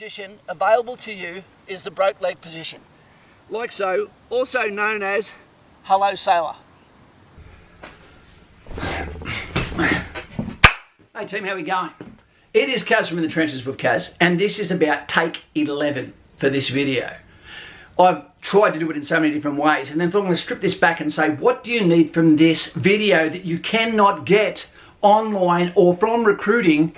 position available to you is the broke leg position, like so, also known as hello sailor. Hey team, how we going? It is Kaz from In the Trenches with Kaz, and this is about take 11 for this video. I've tried to do it in so many different ways, and then thought I'm going to strip this back and say, what do you need from this video that you cannot get online or from recruiting?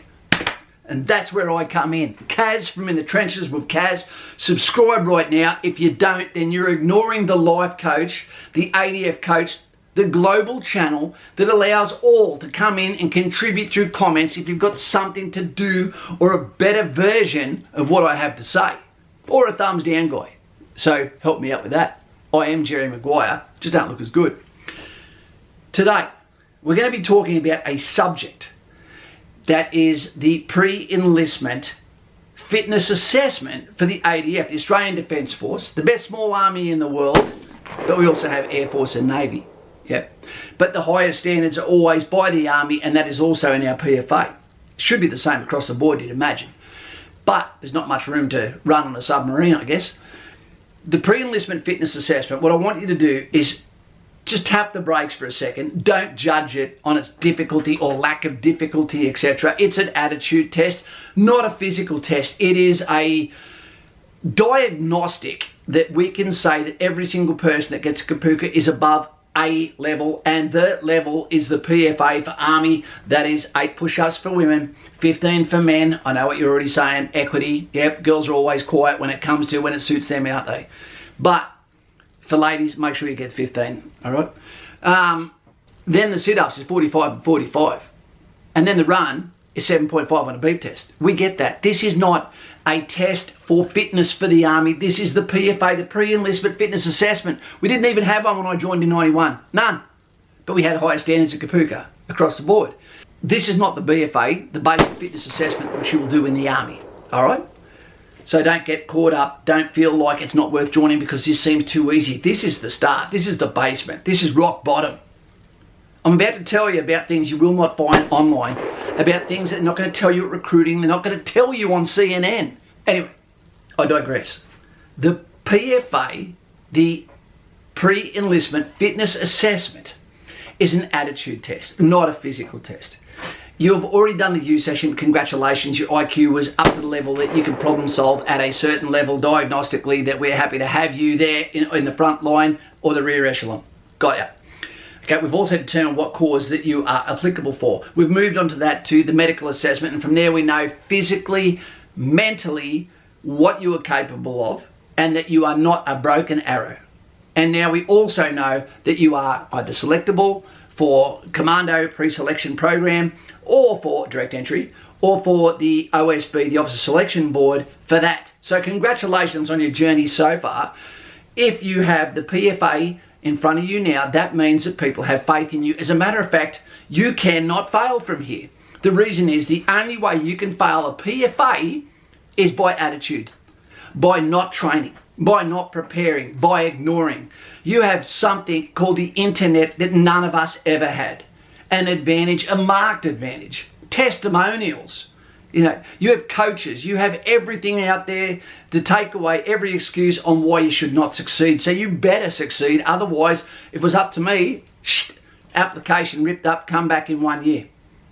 And that's where I come in. Kaz from In the Trenches with Kaz. Subscribe right now. If you don't, then you're ignoring the life coach, the ADF coach, the global channel that allows all to come in and contribute through comments if you've got something to do or a better version of what I have to say. Or a thumbs down guy. So help me out with that. I am Jerry Maguire, just don't look as good. Today, we're going to be talking about a subject that is the pre-enlistment fitness assessment for the ADF, the Australian Defence Force, the best small army in the world, but we also have Air Force and Navy. Yep. But the highest standards are always by the Army, and that is also in our PFA. Should be the same across the board, you'd imagine. But there's not much room to run on a submarine, I guess. The pre-enlistment fitness assessment, what I want you to do is just tap the brakes for a second. Don't judge it on its difficulty or lack of difficulty, etc. It's an attitude test, not a physical test. It is a diagnostic that we can say that every single person that gets Kapuka is above A level, and the level is the PFA for Army. That is 8 push-ups for women, 15 for men. I know what you're already saying, equity. Yep, girls are always quiet when it suits them, aren't they? But for ladies, make sure you get 15, all right? Then the sit-ups is 45 and 45. And then the run is 7.5 on a beep test. We get that. This is not a test for fitness for the Army. This is the PFA, the pre-enlistment fitness assessment. We didn't even have one when I joined in 91. None. But we had higher standards at Kapuka across the board. This is not the BFA, the basic fitness assessment, which you will do in the Army. All right? So don't get caught up. Don't feel like it's not worth joining because this seems too easy. This is the start. This is the basement. This is rock bottom. I'm about to tell you about things you will not find online, about things that they're not going to tell you at recruiting, they're not going to tell you on CNN. Anyway, I digress. The PFA, the pre-enlistment fitness assessment, is an attitude test, not a physical test. You've already done the U session, congratulations, your IQ was up to the level that you can problem solve at a certain level diagnostically, that we're happy to have you there in the front line or the rear echelon. Got ya. Okay, we've also determined what cause that you are applicable for. We've moved on to that, to the medical assessment, and from there we know physically, mentally, what you are capable of, and that you are not a broken arrow. And now we also know that you are either selectable for Commando pre-selection program, or for direct entry, or for the OSB, the Officer Selection Board, for that. So congratulations on your journey so far. If you have the PFA in front of you now, that means that people have faith in you. As a matter of fact, you cannot fail from here. The reason is the only way you can fail a PFA is by attitude, by not training, by not preparing, by ignoring. You have something called the internet that none of us ever had. An advantage, a marked advantage. Testimonials. You know, you have coaches, you have everything out there to take away every excuse on why you should not succeed. So you better succeed. Otherwise, if it was up to me, application ripped up, come back in 1 year.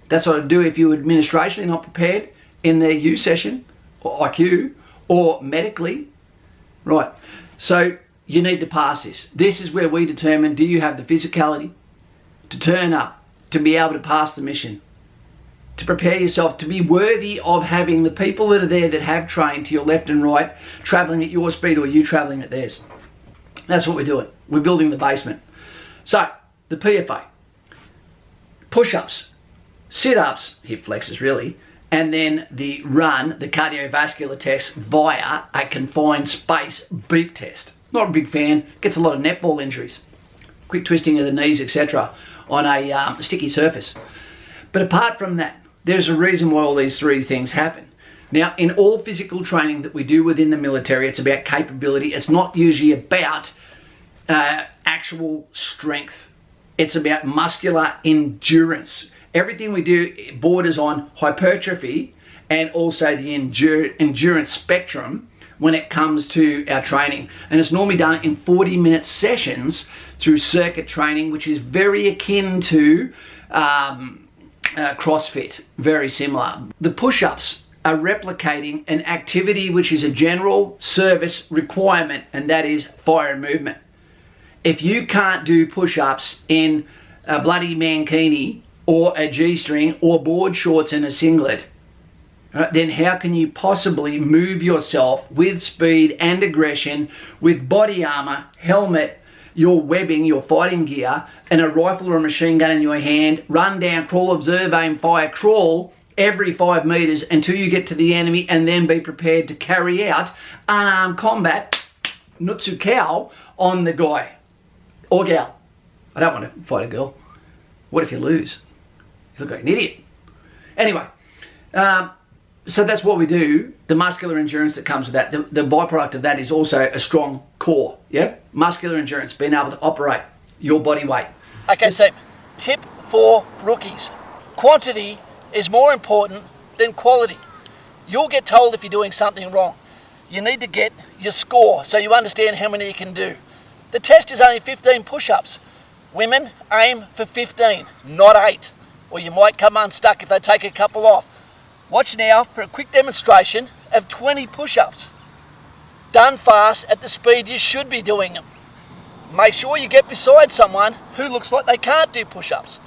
That's what I'd do if you were administrationally not prepared in their U session, or IQ, or medically. Right, so you need to pass this. This is where we determine, do you have the physicality to turn up, to be able to pass the mission, to prepare yourself to be worthy of having the people that are there that have trained to your left and right, traveling at your speed or you traveling at theirs. That's what we're doing. We're building the basement. So, the PFA, push-ups, sit-ups, hip flexors really, and then the run, the cardiovascular test via a confined space beep test. Not a big fan, gets a lot of netball injuries, quick twisting of the knees, etc. on a sticky surface. But apart from that, there's a reason why all these three things happen. Now, in all physical training that we do within the military, it's about capability. It's not usually about actual strength. It's about muscular endurance. Everything we do borders on hypertrophy and also the endurance spectrum when it comes to our training. And it's normally done in 40-minute sessions through circuit training, which is very akin to CrossFit, very similar. The push-ups are replicating an activity which is a general service requirement, and that is fire and movement. If you can't do push-ups in a bloody mankini or a G-string or board shorts and a singlet, then how can you possibly move yourself with speed and aggression, with body armor, helmet, your webbing, your fighting gear, and a rifle or a machine gun in your hand, run down, crawl, observe, aim, fire, crawl every 5 meters until you get to the enemy, and then be prepared to carry out unarmed combat, nutsu cow, on the guy or gal. I don't want to fight a girl. What if you lose? You look like an idiot. Anyway, so that's what we do. The muscular endurance that comes with that, the byproduct of that is also a strong core. Yeah, muscular endurance, being able to operate your body weight. Okay, so tip for rookies: quantity is more important than quality. You'll get told if you're doing something wrong. You need to get your score so you understand how many you can do. The test is only 15 push-ups. Women aim for 15, not 8, or you might come unstuck if they take a couple off. Watch now for a quick demonstration of 20 push-ups. Done fast at the speed you should be doing them. Make sure you get beside someone who looks like they can't do push-ups.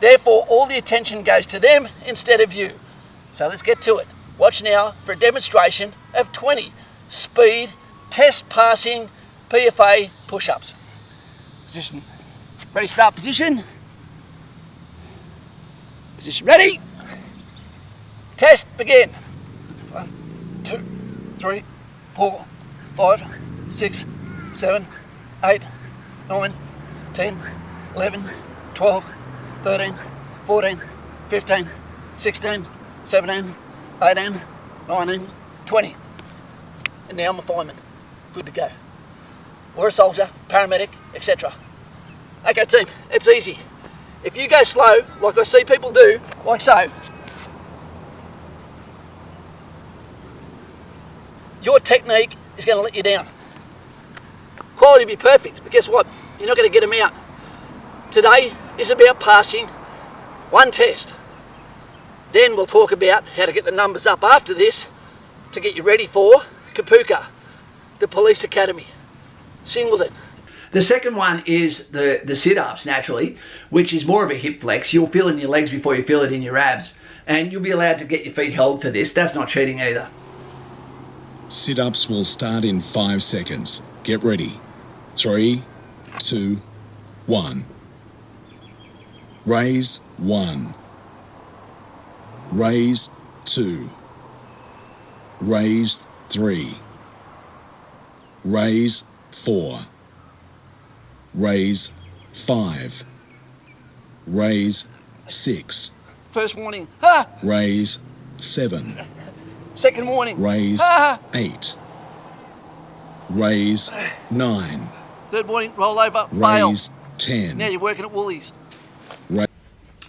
Therefore, all the attention goes to them instead of you. So let's get to it. Watch now for a demonstration of 20 speed, test passing, PFA push-ups. Position. Ready, start position. Position ready. Test begin. 1, 2, 3, 4, 5, 6, 7, 8, 9, 10, 11, 12, 13, 14, 15, 16, 17, 18, 19, 20. And now I'm a fireman. Good to go. Or a soldier, paramedic, etc. Okay team, it's easy. If you go slow, like I see people do, like so, your technique is going to let you down. Quality will be perfect, but guess what? You're not going to get them out. Today is about passing one test. Then we'll talk about how to get the numbers up after this to get you ready for Kapuka, the police academy, Singleton. The second one is the sit-ups, naturally, which is more of a hip flex. You'll feel it in your legs before you feel it in your abs. And you'll be allowed to get your feet held for this. That's not cheating either. Sit-ups will start in 5 seconds. Get ready. 3, 2, 1. Raise 1. Raise 2. Raise 3. Raise 4. Raise 5. Raise 6. First warning, ha! Raise 7. Second warning, Raise ha! 8. Raise 9. Third warning, roll over, fail. Raise 10. Now you're working at Woolies.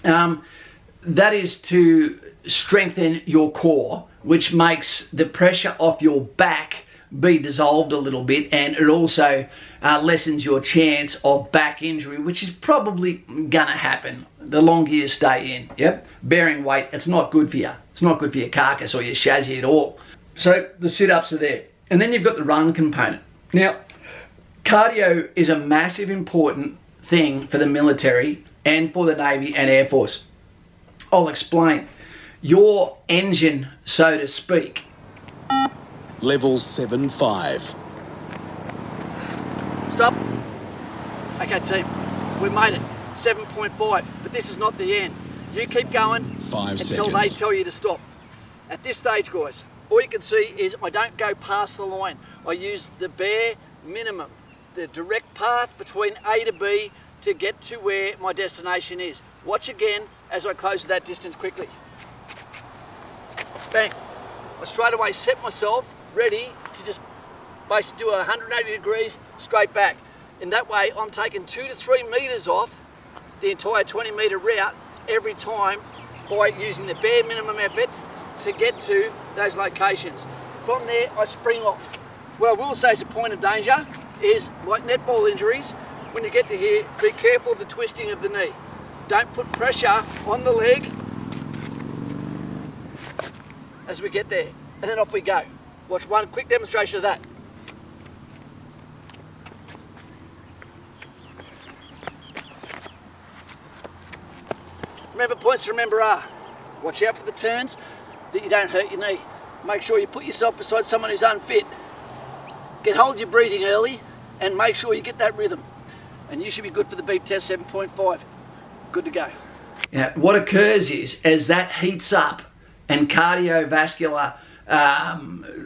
That is to strengthen your core, which makes the pressure off your back be dissolved a little bit, and it also lessens your chance of back injury, which is probably gonna happen the longer you stay in. Yep, bearing weight, it's not good for you. It's not good for your carcass or your chassis at all. So the sit-ups are there, and then you've got the run component. Now, cardio is a massive important thing for the military and for the Navy and Air Force. I'll explain. Your engine, so to speak. Level 7-5. Stop. Okay team, we made it. 7.5, but this is not the end. You keep going 5 until seconds. they tell you to stop. At this stage, guys, all you can see is I don't go past the line. I use the bare minimum, the direct path between A to B to get to where my destination is. Watch again as I close that distance quickly. Bang. I straight away set myself ready to just basically do 180 degrees straight back. In that way, I'm taking 2 to 3 meters off the entire 20 meter route every time by using the bare minimum effort to get to those locations. From there, I spring off. What I will say is a point of danger is, like netball injuries, when you get to here, be careful of the twisting of the knee. Don't put pressure on the leg as we get there. And then off we go. Watch one quick demonstration of that. Remember, points to remember are, watch out for the turns, that you don't hurt your knee. Make sure you put yourself beside someone who's unfit. Get hold of your breathing early and make sure you get that rhythm. And you should be good for the beep test 7.5. Good to go. Now, what occurs is, as that heats up and cardiovascular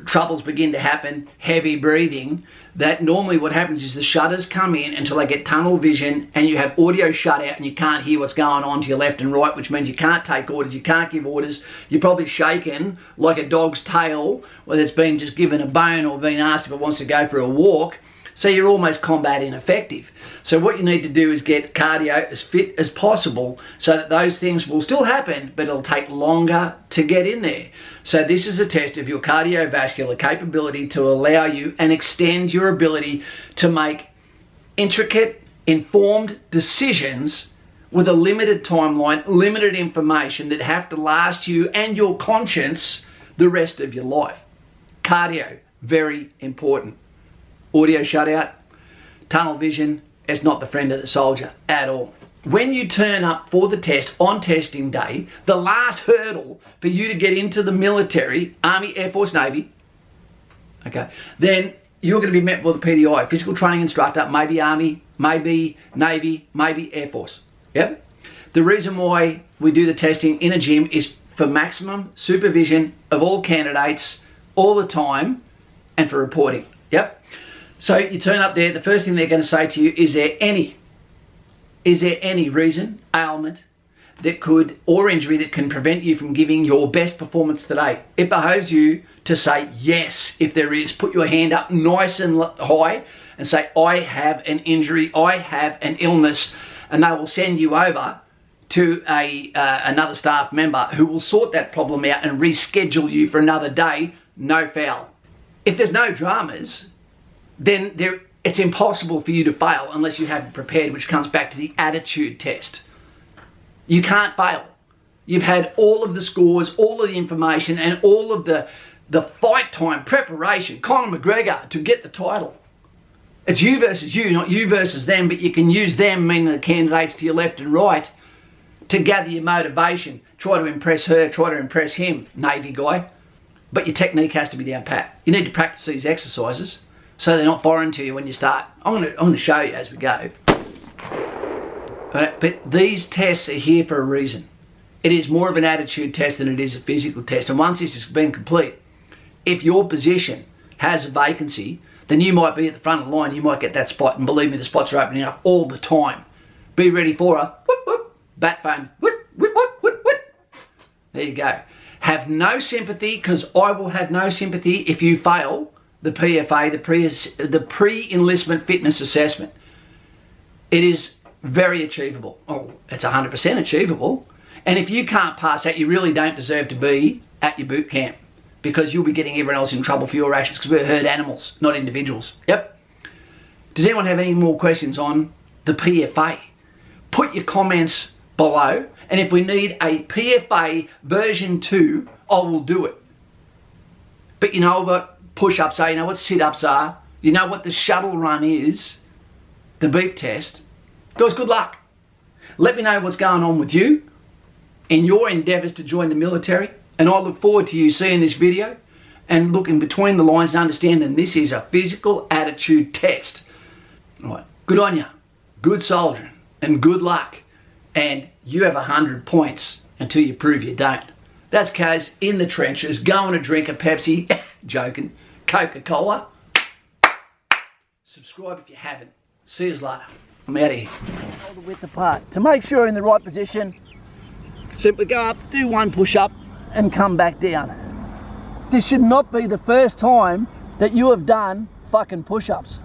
troubles begin to happen, heavy breathing, that normally what happens is the shutters come in until they get tunnel vision and you have audio shut out and you can't hear what's going on to your left and right, which means you can't take orders, you can't give orders. You're probably shaken like a dog's tail, whether it's been just given a bone or been asked if it wants to go for a walk. So you're almost combat ineffective. So what you need to do is get cardio as fit as possible so that those things will still happen, but it'll take longer to get in there. So this is a test of your cardiovascular capability to allow you and extend your ability to make intricate, informed decisions with a limited timeline, limited information that have to last you and your conscience the rest of your life. Cardio, very important. Audio shutout, tunnel vision, it's not the friend of the soldier at all. When you turn up for the test on testing day, the last hurdle for you to get into the military, Army, Air Force, Navy, okay, then you're going to be met with a PDI, physical training instructor, maybe Army, maybe Navy, maybe Air Force. Yep. The reason why we do the testing in a gym is for maximum supervision of all candidates all the time and for reporting. Yep. So you turn up there, the first thing they're going to say to you, is there any reason, ailment, that could, or injury that can prevent you from giving your best performance today? It behoves you to say yes if there is. Put your hand up nice and high and say, I have an injury, I have an illness, and they will send you over to another staff member who will sort that problem out and reschedule you for another day, no foul. If there's no dramas, then it's impossible for you to fail unless you have it prepared, which comes back to the attitude test. You can't fail. You've had all of the scores, all of the information, and all of the fight time preparation, Conor McGregor, to get the title. It's you versus you, not you versus them, but you can use them, meaning the candidates to your left and right, to gather your motivation. Try to impress her, try to impress him, Navy guy. But your technique has to be down pat. You need to practice these exercises so they're not foreign to you when you start. I'm going to show you as we go. But these tests are here for a reason. It is more of an attitude test than it is a physical test. And once this has been complete, if your position has a vacancy, then you might be at the front of the line, you might get that spot. And believe me, the spots are opening up all the time. Be ready for a whoop whoop, bat phone, whoop whoop whoop whoop whoop. There you go. Have no sympathy, because I will have no sympathy if you fail the PFA, the pre-enlistment fitness assessment. It is very achievable. Oh, it's 100% achievable. And if you can't pass that, you really don't deserve to be at your boot camp, because you'll be getting everyone else in trouble for your actions, because we're herd animals, not individuals. Yep. Does anyone have any more questions on the PFA? Put your comments below. And if we need a PFA version 2, I will do it. But you know what push-ups are, you know what sit-ups are, you know what the shuttle run is, the beep test. Guys, good luck. Let me know what's going on with you in your endeavours to join the military, and I look forward to you seeing this video and looking between the lines and understanding this is a physical attitude test. All right, good on you, good soldiering, and good luck. And you have 100 points until you prove you don't. That's Kaz in the trenches, going to drink a Pepsi, joking, Coca-Cola. Subscribe if you haven't. See you later. I'm out of here. Hold the width apart. To make sure you're in the right position, simply go up, do one push-up, and come back down. This should not be the first time that you have done fucking push-ups.